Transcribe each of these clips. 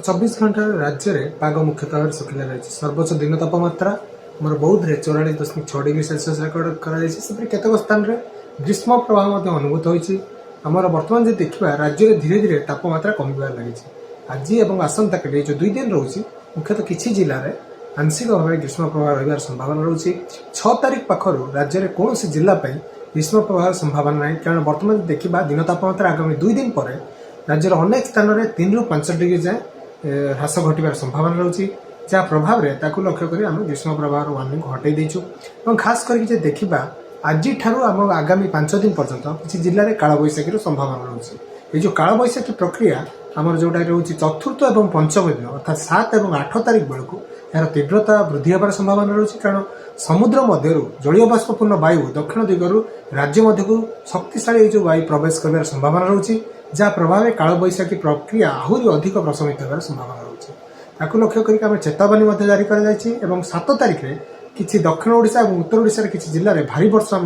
गत 24 घंटा राज्य में पाग मुख्यतः भाव शुखिला रही। सर्वोच्च दिन तापमात्रा मोर बौद्ध में 44.6 डिग्री सेल्सियस रेकर्ड कर केतक स्थान में ग्रीष्म प्रभाव अनुभूत होती। आमर बर्तमान जो देखा राज्य में धीरे धीरे तापमात्रा कमिबार लगी। आज और आसंता काली जो 2 दिन रोचे मुख्यतः किसी जिले में आंशिक भाव ग्रीष्म प्रभाव रही संभावना रोचे। 6 तारिख पाखर राज्य में कौन जिलापाई ग्रीष्म प्रभाव संभावना ना, कारण बर्तमान देखा दिन तापमात्रा आगामी 2 दिन पर राज्यर अनेक स्थान में 3 ରୁ 5 डिग्री जाए ह्रास घटार संभावना रोचे। जहाँ प्रभाव में लक्ष्य कर आम ग्रीष्म प्रभाव वार्निंग हटई देचु। खास करके देखा आज आम आगामी 5 दिन पर्यंत किसी जिले में कालबैशाखी संभावना रोचे। ये जो कालबैशाखी प्रक्रिया आमर जोटा रोचे चतुर्थ और पंचम दिन अर्थात 7 और 8 तारिख बेलू यार तीव्रता वृद्धि होबार संभावना रोचे। कारण समुद्र मध्य जलीय बाष्पूर्ण वायु दक्षिण दिगरू राज्य मध्य को शक्तिशाली जो वायु प्रवेश कर संभावना रोचे। जहाँ प्रभाव में कालबैशाखी प्रक्रिया आहरी अधिक प्रशमित होबार संभावना रोचे। ताकू लक्ष्य करके आम चेतावनी जारी कर 7 तारिख में किसी दक्षिण ओडिशा और उत्तर ओडिशा किसी जिले में भारी वर्षा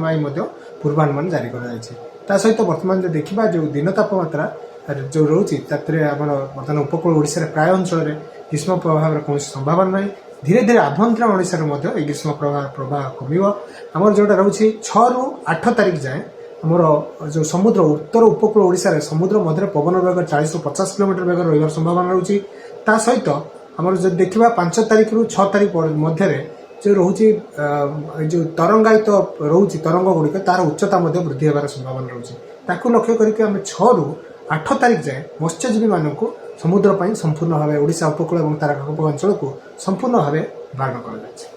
पूर्वानुमान जारी कर सहित वर्तमान जो देखा जो दिन तापमात्रा जो रोचे बर्तमान उपकूल ओडिशा प्राय अंचल में ग्रीष्म प्रभाव कौन संभावना ना। धीरे धीरे आभ्यंतरण ओडिशा ग्रीष्म प्रभाव कम। आमर जोटा रोचे 6 ରୁ 8 तारिख जाए आमर जो समुद्र उत्तर उपकूल ओडिशा रे समुद्र मध्य पवन वेग 40 ରୁ 50 किलोमीटर वेग रही संभावना रोचे। ता सहित आमर जो देखा 5 तारिख ରୁ 6 तारिख मध्य जो रोचे जो तरंगायित रोचे तरंग गुड़िक तार उच्चता वृद्धि होबार संभावना रोचे। ताकू लक्ष्य करके आम 6 ରୁ 8 तारिख जाए मत्स्यजीवी मानक समुद्र संपूर्ण भाव ओडिशा उपकूल और तार अंचल को संपूर्ण भाव बारण कर।